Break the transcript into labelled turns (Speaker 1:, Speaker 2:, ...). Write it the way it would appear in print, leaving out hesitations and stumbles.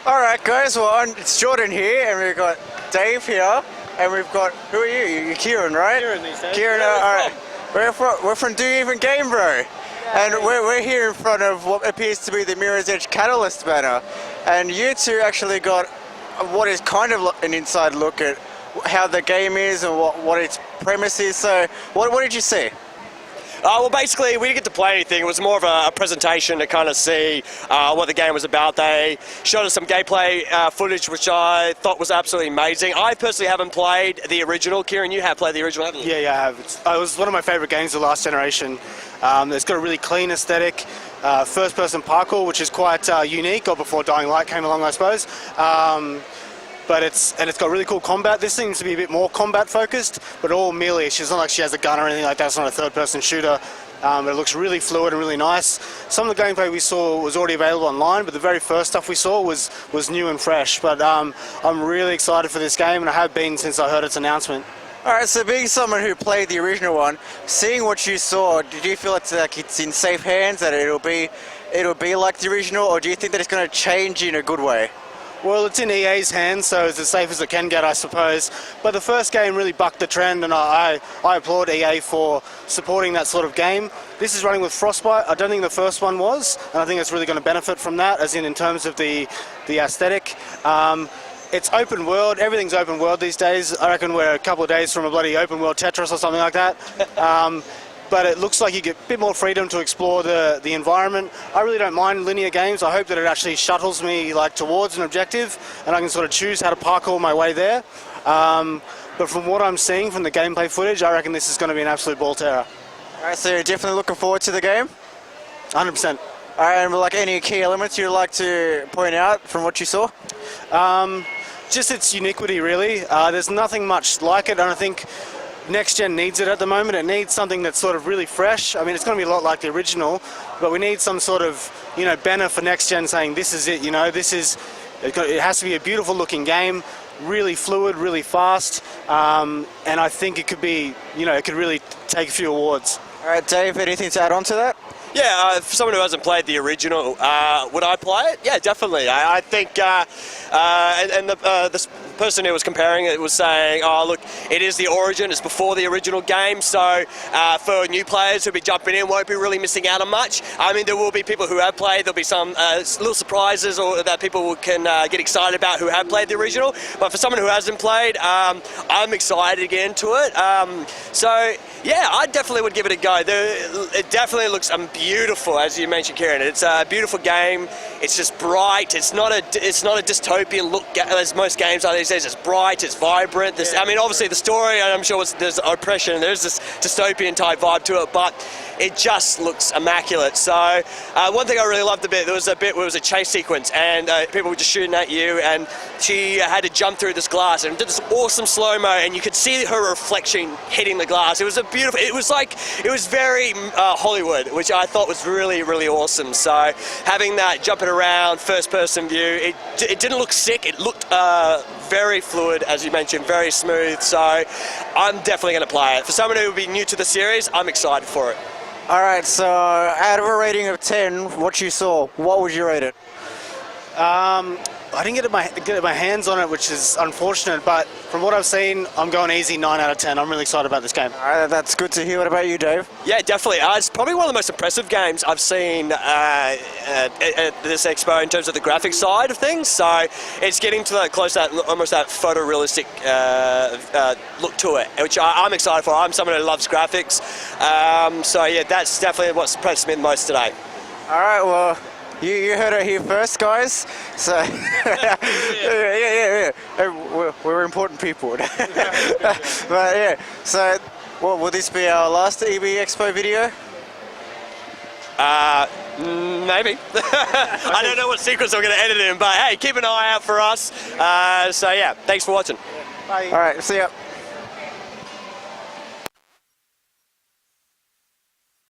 Speaker 1: All right, guys. Well, it's Jordan here, and we've got Dave here, and we've got who are you? You're Kieran, right?
Speaker 2: Kieran these days.
Speaker 1: Kieran. All right. We're from Do You Even Game Bro, and we're here in front of what appears to be the Mirror's Edge Catalyst banner, and you two actually got what is kind of an inside look at how the game is and what its premise is. So, what did you see?
Speaker 2: Well, basically, we didn't get to play anything. It was more of a presentation to kind of see what the game was about. They showed us some gameplay footage, which I thought was absolutely amazing. I personally haven't played the original. Kieran, you have played the original, haven't you?
Speaker 3: Yeah, I have. It was one of my favourite games of the last generation. It's got a really clean aesthetic, first-person parkour, which is quite unique, or before Dying Light came along, I suppose. But it's got really cool combat. This seems to be a bit more combat focused, but all melee. It's not like she has a gun or anything like that. It's not a third-person shooter. It looks really fluid and really nice. Some of the gameplay we saw was already available online, but the very first stuff we saw was new and fresh. But I'm really excited for this game, and I have been since I heard its announcement.
Speaker 1: All right, so being someone who played the original one, seeing what you saw, did you feel it's in safe hands, that it'll be like the original, or do you think that it's going to change in a good way?
Speaker 3: Well, it's in EA's hands, so it's as safe as it can get, I suppose. But the first game really bucked the trend, and I applaud EA for supporting that sort of game. This is running with Frostbite. I don't think the first one was, and I think it's really going to benefit from that, as in terms of the aesthetic. It's open world. Everything's open world these days. I reckon we're a couple of days from a bloody open world Tetris or something like that. But it looks like you get a bit more freedom to explore the environment. I really don't mind linear games. I hope that it actually shuttles me towards an objective, and I can sort of choose how to parkour my way there. But from what I'm seeing from the gameplay footage, I reckon this is going to be an absolute ball terror.
Speaker 1: All right, so you're definitely looking forward to the game?
Speaker 3: 100%.
Speaker 1: All right, and any key elements you'd like to point out from what you saw?
Speaker 3: Just its uniquity, really. There's nothing much like it, and I think Next Gen needs it at the moment. It needs something that's sort of really fresh. I mean, it's going to be a lot like the original, but we need some sort of, banner for Next Gen saying this is it. It has to be a beautiful looking game, really fluid, really fast, and I think it could be, it could really take a few awards.
Speaker 1: All right, Dave, anything to add on to that?
Speaker 2: Yeah, for someone who hasn't played the original, would I play it? Yeah, definitely. I think, this person who was comparing it was saying, oh, look, it is the origin, it's before the original game, so for new players who'll be jumping in, won't be really missing out on much. I mean, there will be people who have played, there'll be some little surprises or that people can get excited about who have played the original, but for someone who hasn't played, I'm excited to get into it. So, yeah, I definitely would give it a go. It definitely looks beautiful, as you mentioned, Kieran. It's a beautiful game. It's just bright. It's not a dystopian look as most games are these days. It's bright. It's vibrant. I mean, obviously the story, I'm sure there's oppression. There's this dystopian type vibe to it, but it just looks immaculate. So one thing I really loved a bit, there was a bit where it was a chase sequence, and people were just shooting at you, and she had to jump through this glass and did this awesome slow-mo, and you could see her reflection hitting the glass. It was beautiful. It was very Hollywood, which I thought was really, really awesome. So having that jumping around first-person view, it didn't look sick. It looked very fluid, as you mentioned, very smooth. So I'm definitely going to play it. For someone who would be new to the series, I'm excited for it.
Speaker 1: All right, so out of a rating of 10, what you saw, what would you rate it?
Speaker 3: I didn't get my hands on it, which is unfortunate, but from what I've seen, I'm going easy 9 out of 10. I'm really excited about this game.
Speaker 1: All right, that's good to hear. What about you, Dave?
Speaker 2: Yeah, definitely. It's probably one of the most impressive games I've seen at this expo in terms of the graphic side of things. So it's getting to close to almost that photorealistic look to it, which I'm excited for. I'm someone who loves graphics. So yeah, that's definitely what's impressed me the most today.
Speaker 1: All right, well, you heard it here first, guys. So yeah. We're important people. But yeah, so will this be our last EB Expo video?
Speaker 2: Maybe. I don't know what sequence I'm going to edit in, but hey, keep an eye out for us. So yeah, thanks for watching.
Speaker 1: Bye. All right, see ya.